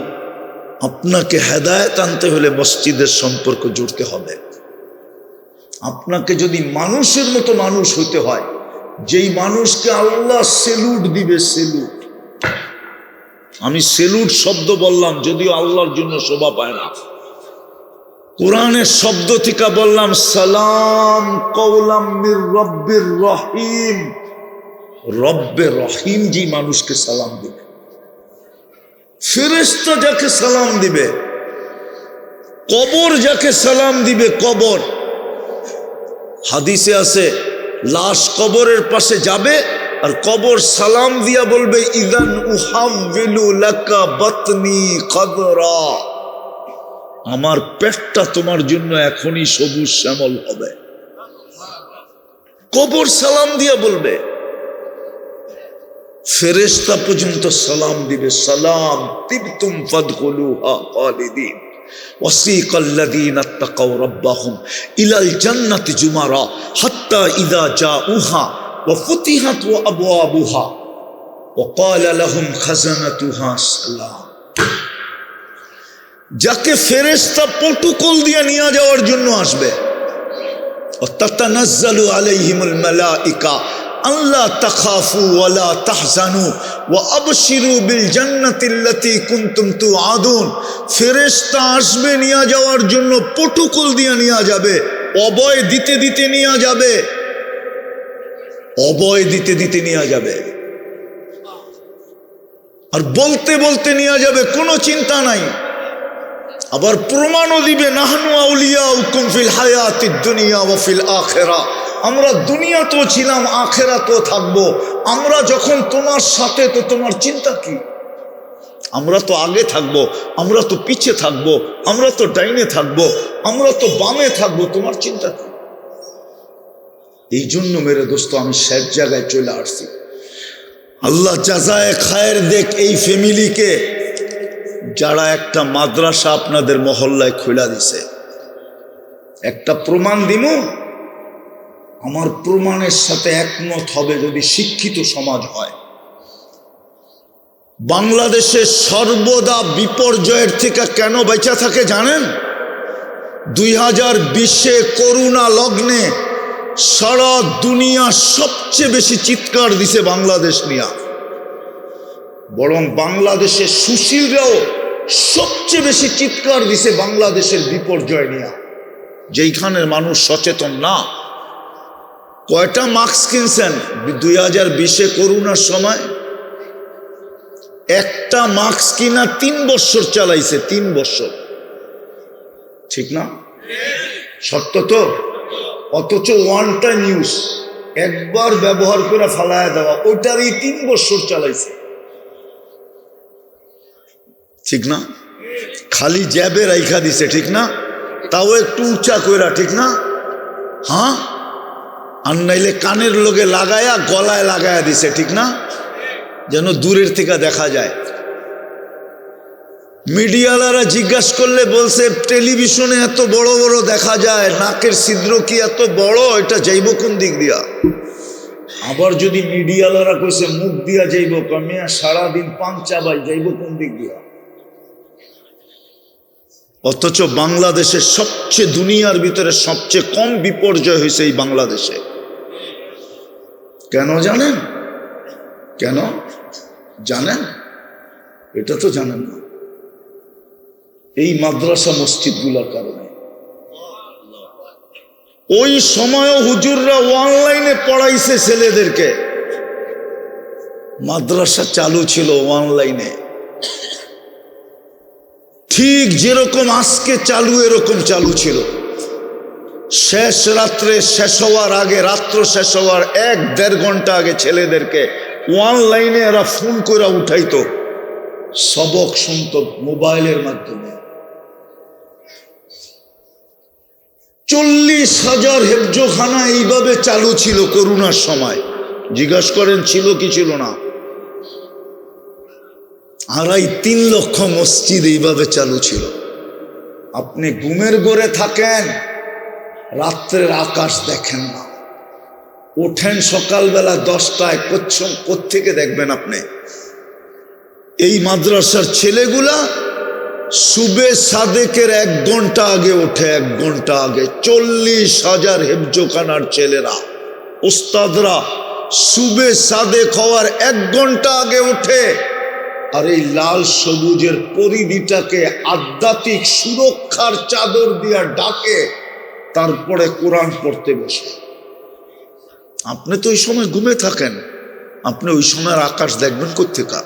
আপনাকে হেদায়েত আনতে হলে মসজিদের সম্পর্ক জুড়তে হবে। আপনাকে যদি মানুষের মতো মানুষ হতে হয়, যেই মানুষকে আল্লাহ সেলুট দিবে, সেলুট। আমি সেলুট শব্দ বললাম, যদিও আল্লাহর জন্য শোভা পায় না। কোরআনের শব্দ থেকে বললাম সালাম কওলাম মির রব্বির রহিম। রব্বে রহিম যে মানুষকে সালাম দিবে, ফেরেশতা যাকে সালাম দিবে, কবর যাকে সালাম দিবে, কবর। হাদিসে আছে লাশ কবরের পাশে যাবে আর কবর সালাম দিয়া বলবে ইদান উহাম্বিলু লাকা বাতনি কদরা। আমার পেটটা তোমার জন্য এখনই সবুজ শ্যামল হবে। কবর সালাম দিয়া বলবে, ফেরেশতা পর্যন্ত সালাম দিবে, সালাম তিবতুম ফাদখুলুহা খালিদিন ওয়াসিকাল্লাযীনা ইত্তাকাউ রাব্বাহুম ইলাল জান্নাতি জুমারা হাত্তা ইযা জাউহা ওয়া ফুতিহাত আবওয়াবুহা ওয়া ক্বালা লাহুম খাজানাতুহা সালাম। যাকে ফেরেশতা প্রটোকল দিয়ে নিয়ে যাওয়ার জন্য আসবে, তাতানাজ্জালু আলাইহিমুল মালাইকা আল্লা তাখাফু ওয়ালা তাহজানু ওয়া আবশিরু বিল জান্নাতিল্লাতী কুনতুম তুআদুন। ফেরেশতা আসবে নিয়ে যাওয়ার জন্য, প্রটোকল দিয়ে নিয়ে যাবে, অভয় দিতে দিতে নিয়ে যাবে, অভয় দিতে দিতে নিয়ে যাবে, আর বলতে বলতে নিয়ে যাবে, কোনো চিন্তা নাই। আবার প্রমাণও দিবে নাহনু আউলিয়াউকুম ফিল হায়াতিদ দুনিয়া ওয়া ফিল আখিরা। আমরা দুনিয়াতেও ছিলাম, আখিরাতেও থাকবো। আমরা যখন তোমার সাথে, তো তোমার চিন্তা কি? আমরা তো আগে থাকবো, আমরা তো পিছে থাকবো, আমরা তো ডাইনে থাকবো, আমরা তো বামে থাকবো, তোমার চিন্তা কি? এই জন্য মেরে দোস্ত আমি শেষ জায়গায় চলে আসছি। আল্লাহ জাযায়ে খায়ের দেখ এই ফ্যামিলিকে, যারা একটা মাদ্রাসা আপনাদের মহল্লায় খোলা দিছে। একটা প্রমাণ দিমু, আমার প্রমাণের সাথে একমত হবে যদি শিক্ষিত সমাজ হয়। বাংলাদেশে সর্বদা বিপর্যয়ের থেকে কেন বেঁচে থাকে জানেন? 2020-এ করোনা লগ্নে সারা দুনিয়া সবচেয়ে বেশি চিৎকার দিছে বাংলাদেশ নিয়ে। বরং বাংলাদেশের সুশীলরাও সবচেয়ে বেশি চিৎকার দিছে বাংলাদেশের বিপর্যয় নিয়ে। যেইখানের মানুষ সচেতন না। কয়টা মাস্ক কিনছেন 2020-এ করোনার সময়? একটা মাস্ক কিনা 3 বছর চালাইছে, 3 বছর। ঠিক না? সত্য তো? অথচ ওয়ান টাইম ইউজ, একবার ব্যবহার করে ফালায়া দেওয়া, ওইটারই 3 বছর চালাইছে। ঠিক না? খালি জ্যাবে রাইখা দিছে, ঠিক না? তাও একটু উঁচা কইরা, ঠিক না? হ্যাঁ, আর নাইলে কানের লগে লাগায়া গলায় লাগায়া দিছে, ঠিক না? যেন দূরের থেকে দেখা যায়। মিডিয়ালারা জিজ্ঞাসা করলে বলছে টেলিভিশনে এত বড় বড় দেখা যায়, নাকের ছিদ্র কি এত বড়, এটা যাইব কোন দিক দিয়া? আবার যদি মিডিয়ালারা কইছে মুখ দিয়া যাইব, কমিয়া সারাদিন পান চাবাই, যাইব কোন দিক দিয়া? অথচ বাংলাদেশের সবচেয়ে, দুনিয়ার ভিতরে সবচেয়ে কম বিপর্যয় হয়েছে এই বাংলাদেশে। কেন জানেন? কেন জানেন? এটা তো জানেন না। এই মাদ্রাসা মসজিদগুলোর কারণে। ওই সময়ও হুজুররা অনলাইনে পড়াইছে ছেলেদেরকে। মাদ্রাসা চালু ছিল অনলাইনে, ঠিক যেরকম আজকে চালু, এরকম চালু ছিল। শেষ রাত্রে শেষ হওয়ার আগে, রাত্র শেষ হওয়ার 1-1.5 ঘন্টা আগে ছেলেদেরকে অনলাইনে এরা ফোন করে উঠাইতো, সবক শুনতো মোবাইলের মাধ্যমে। 40,000 হেফজোখানা এইভাবে চালু ছিল করোনার সময়। জিজ্ঞাসা করেন ছিল কি ছিল না? 2.5-3 লক্ষ মসজিদ এইভাবে চালু ছিল। আপনি ঘুমের ঘরে থাকেন, রাত্রের আকাশ দেখেন না, ওঠেন সকালবেলা 10টায়, কোত্থেকে দেখবেন আপনি? এই মাদ্রাসার ছেলেগুলা সুবে সাদেকের 1 ঘন্টা আগে ওঠে, 1 ঘন্টা আগে। 40,000 হেফজোখানার ছেলেরা, ওস্তাদরা সুবে সাদেক হওয়ার 1 ঘন্টা আগে ওঠে, আর এই লাল সবুজের পরিধিটাকে আধ্যাত্মিক সুরক্ষার চাদর দিয়া ডাকে, তারপরে কোরআন পড়তে বসে। আপনি তো ওই সময় ঘুমে থাকেন, আপনি ওই সময়ের আকাশ দেখবেন কোত্থেকে?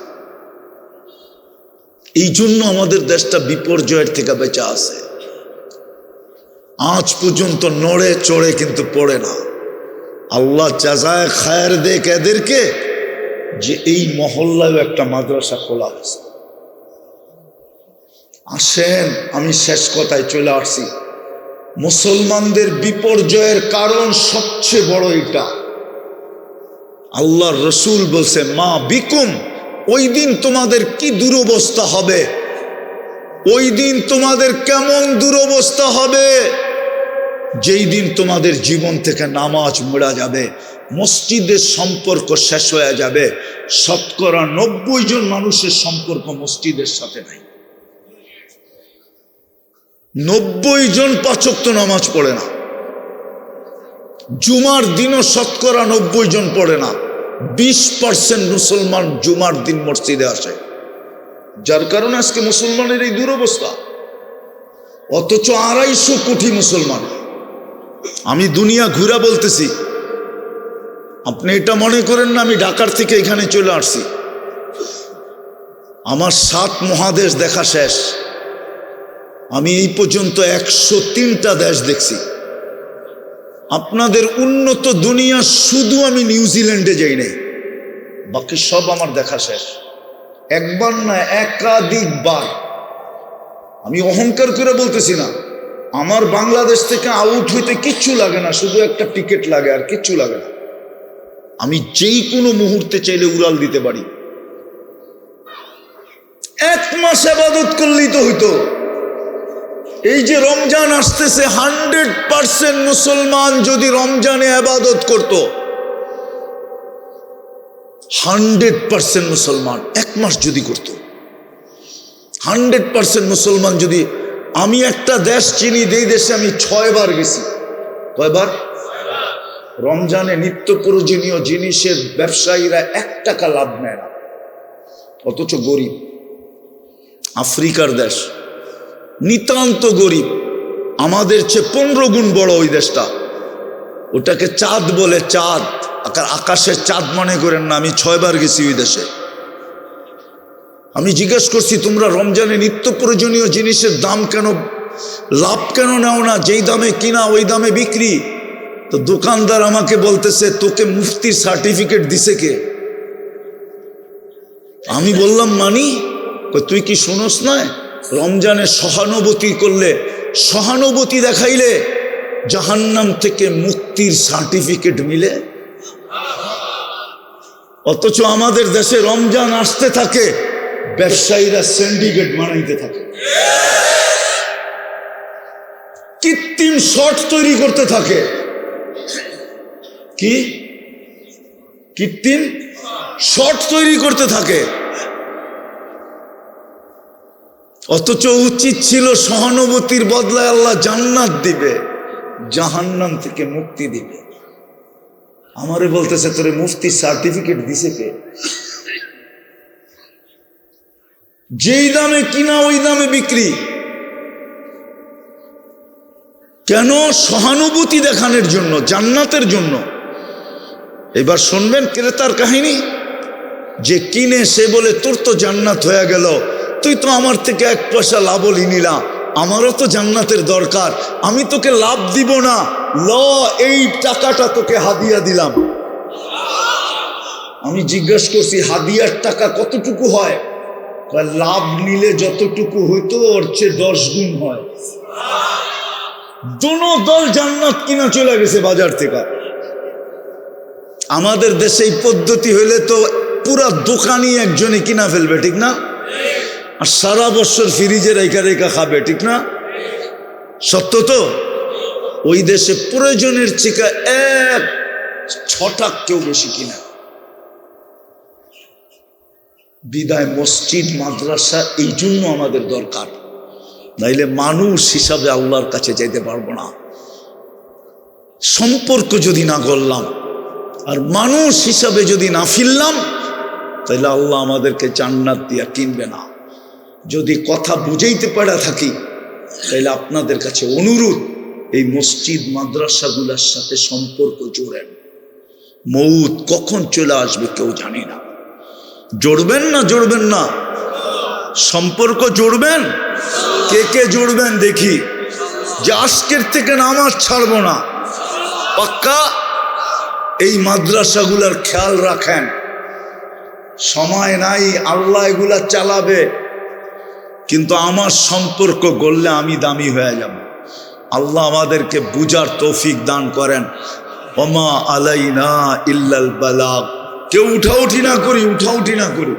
এই জন্য আমাদের দেশটা বিপর্যয়ের থেকে বেঁচে আছে। আজ পর্যন্ত নড়ে চড়ে কিন্তু পড়ে না। আল্লাহ জাযায়ে খায়ের দেখ এদেরকে যে এই মহল্লায় একটা মাদ্রাসা খোলা হয়েছে। আসেন, আমি শেষ কথায় চলে আসছি। মুসলমানদের বিপর্যয়ের কারণ সবচেয়ে বড় এটা। আল্লাহর রসুল বলছে, মা বিকুম, ওই দিন তোমাদের কি দুরবস্থা হবে, ওই দিন তোমাদের কেমন দুরবস্থা হবে, যেই দিন তোমাদের জীবন থেকে নামাজ মুড়া যাবে, মসজিদের সম্পর্ক শেষ হয়ে যাবে। 90% জন মানুষের সম্পর্ক মসজিদের সাথে নাই। 90 জন 5 ওয়াক্ত নামাজ পড়ে না। জুমার দিনও 90% জন পড়ে না। 20% মুসলমান জুমার দিন মসজিদে আসে, যার কারণে আজকে মুসলমানের এই দুরবস্থা। অথচ 250 কোটি মুসলমান। আমি দুনিয়া ঘুরা বলতেছি, আপনি এটা মনে করেন না আমি ঢাকার থেকে এখানে চলে আসছি। আমার 7 মহাদেশ দেখা শেষ। আমি এই পর্যন্ত 103টা দেশ দেখছি। আপনাদের উন্নত দুনিয়া শুধু আমি নিউজিল্যান্ডে যাই নাই, বাকি সব আমার দেখা শেষ। একবার না, একাধিকবার। আমি অহংকার করে বলতেছি না। আমার বাংলাদেশ থেকে আউট হইতে কিচ্ছু লাগে না, শুধু একটা টিকিট লাগে, আর কিচ্ছু লাগে না। আমি যেই কোনো মুহূর্তে চাইলে উড়াল দিতে পারি। 1 মাস ইবাদত করলেই তো হইতো। এই যে রমজান আসতেছে, 100% মুসলমান যদি রমজানে ইবাদত করত, 100% মুসলমান 1 মাস যদি করত, 100% মুসলমান যদি। আমি একটা দেশ চিনি, যেই দেশে আমি 6 বার গেছি। কয়বার? রমজানে নিত্য প্রয়োজনীয় জিনিসের ব্যবসায়ীরা 1 টাকা লাভ নেয় না, অথচ গরিব। আফ্রিকার দেশ, নিতান্ত গরিব, আমাদের চেয়ে 15 গুণ বড় ওই দেশটা। ওটাকে চাঁদ বলে, চাঁদ, আকাশের চাঁদ মনে করেন না। আমি 6 বার গেছি ওই দেশে। আমি জিজ্ঞেস করছি, তোমরা রমজানে নিত্য প্রয়োজনীয় জিনিসের দাম কেন, লাভ কেন নাও না? যেই দামে কিনা ওই দামে বিক্রি। তো দোকানদার আমাকে বলতেছে, তোকে মুফতির সার্টিফিকেট দিছে কে? আমি বললাম, মানি? তুই কি শুনোস না, রমজানে সহানুভূতি করলে, সহানুভূতি দেখাইলে জাহান্নাম থেকে মুক্তির সার্টিফিকেট মিলে। অথচ আমাদের দেশে রমজান আসতে থাকে, ব্যবসায়ীরা সিন্ডিকেট বানাইতে থাকে, কৃত্রিম শর্ট তৈরি করতে থাকে। কি কৃত্রিম শর্ট তৈরি করতে থাকে। অথচ উচিত ছিল সহানুভূতির বদলায় আল্লাহ জান্নাত দিবে, জাহান্নাম থেকে মুক্তি দিবে। আমারে বলতেছে, তোরে মুফতির সার্টিফিকেট দিছে কে? যেই দামে কিনা ওই দামে বিক্রি। কেন? সহানুভূতি দেখানোর জন্য, জান্নাতের জন্য। এবার শুনবেন ক্রেতার কাহিনী। যে কিনে সে বলে, তোর তো জান্নাত হয়ে গেল, তুই তো আমার থেকে 1 পয়সা লাভই নিলা, আমারও তো জান্নাতের দরকার, আমি তোকে লাভ দিব না, ল এই টাকাটা তোকে হাদিয়া দিলাম। আমি জিজ্ঞাসা করছি হাদিয়ার টাকা কতটুকু হয়? কয় লাভ নিলে যতটুকু হইতো ওর চেয়ে 10 গুণ হয়। দোনো দল জান্নাত কিনা চলে গেছে বাজার থেকে। আমাদের দেশে এই পদ্ধতি হইলে তো পুরা দোকানই একজনে কিনা ফেলবে, ঠিক না? আর সারা বছর ফ্রিজে রেখা রেখা খাবে, ঠিক না? সত্য তো? ওই দেশে প্রয়োজনের চিকা 1/6 কেউ বেশি কিনা। বিদায় মসজিদ মাদ্রাসা এই জন্য আমাদের দরকার, নাইলে মানুষ হিসাবে আল্লাহর কাছে যাইতে পারবো না। সম্পর্ক যদি না করলাম আর মানুষ হিসাবে যদি না ফিরলাম, তাহলে আল্লাহ আমাদেরকে জান্নাত দিয়া কিনবে না। যদি কথা বুঝাইতে পারা থাকি, তাহলে আপনাদের কাছে অনুরোধ, এই মসজিদ মাদ্রাসাগুলোর সাথে সম্পর্ক জোড়েন। মৌত কখন চলে আসবে কেউ জানি না। জড়বেন না জড়বেন না? সম্পর্ক জড়বেন? কে কে জড়বেন দেখি, যে আজকের থেকে নামাজ ছাড়বো না। পাক্কা? এই মাদ্রাসাগুলার খেয়াল রাখেন। সময় নাই, আল্লাহ এগুলা চালাবে, কিন্তু আমার সম্পর্ক গড়লে আমি দামি হয়ে যাব। আল্লাহ আমাদেরকে বুঝার তৌফিক দান করেন। ওমা আলাইনা ইল্লাল বালাগ। কেউ উঠাউঠি না করি, উঠাউঠি না করি।